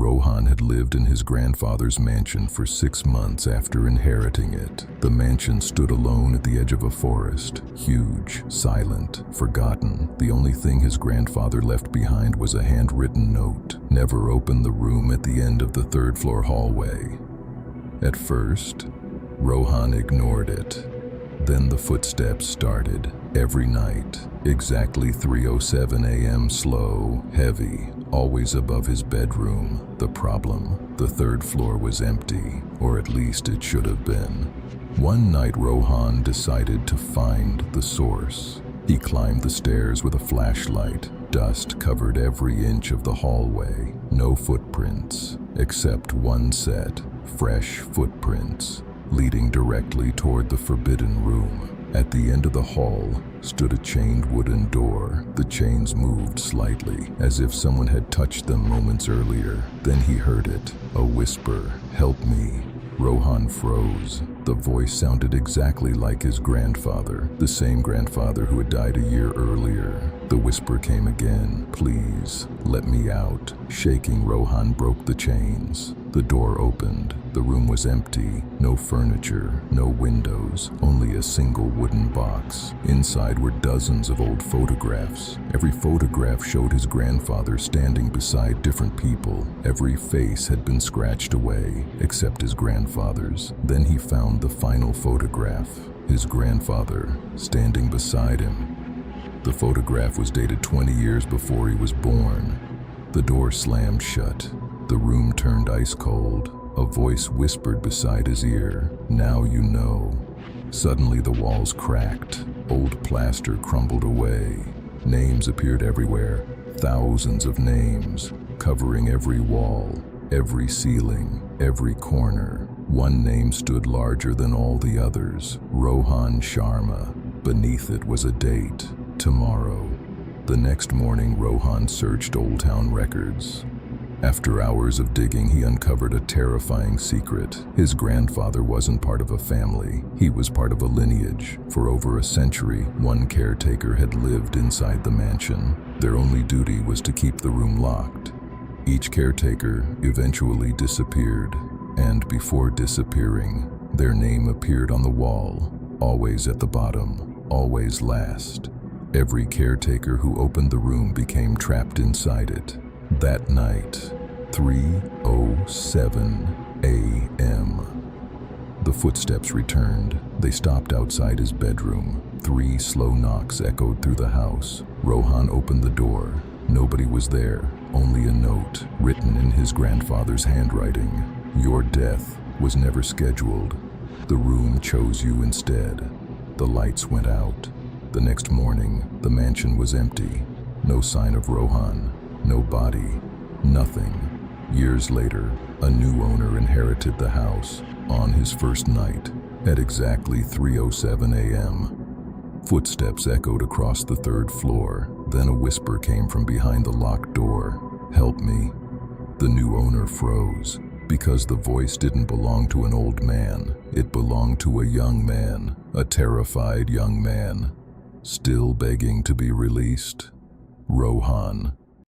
Rohan had lived in his grandfather's mansion for 6 months after inheriting it. The mansion stood alone at the edge of a forest, huge, silent, forgotten. The only thing his grandfather left behind was a handwritten note: "Never open the room at the end of the 3rd floor hallway." At first, Rohan ignored it. Then the footsteps started. Every night, exactly 3:07 a.m. slow, heavy, always above his bedroom. The problem: the 3rd floor was empty, or at least it should have been. One night Rohan decided to find the source. He climbed the stairs with a flashlight. Dust covered every inch of the hallway. No footprints, except one set, fresh footprints, leading directly toward the forbidden room. At the end of the hall stood a chained wooden door. The chains moved slightly, as if someone had touched them moments earlier. Then he heard it, a whisper: "Help me." Rohan froze. The voice sounded exactly like his grandfather, the same grandfather who had died a year earlier. The whisper came again: "Please, let me out." Shaking, Rohan broke the chains. The door opened. The room was empty. No furniture, no windows, only a single wooden box. Inside were dozens of old photographs. Every photograph showed his grandfather standing beside different people. Every face had been scratched away, except his grandfather's. Then he found the final photograph, his grandfather standing beside him. The photograph was dated 20 years before he was born. The door slammed shut. The room turned ice cold. A voice whispered beside his ear, "Now you know." Suddenly the walls cracked. Old plaster crumbled away. Names appeared everywhere. Thousands of names, covering every wall, every ceiling, every corner. One name stood larger than all the others: Rohan Sharma. Beneath it was a date: tomorrow. The next morning, Rohan searched Old Town records. After hours of digging, he uncovered a terrifying secret. His grandfather wasn't part of a family. He was part of a lineage. For over a century, one caretaker had lived inside the mansion. Their only duty was to keep the room locked. Each caretaker eventually disappeared, and before disappearing, their name appeared on the wall, always at the bottom, always last. Every caretaker who opened the room became trapped inside it. That night, 3:07 a.m. The footsteps returned. They stopped outside his bedroom. 3 slow knocks echoed through the house. Rohan opened the door. Nobody was there, only a note written in his grandfather's handwriting: "Your death was never scheduled. The room chose you instead." The lights went out. The next morning, the mansion was empty. No sign of Rohan. No body, nothing. Years later, a new owner inherited the house. On his first night, at exactly 3:07 a.m., footsteps echoed across the 3rd floor. Then a whisper came from behind the locked door: "Help me." The new owner froze, because the voice didn't belong to an old man. It belonged to a young man, a terrified young man, still begging to be released. Rohan.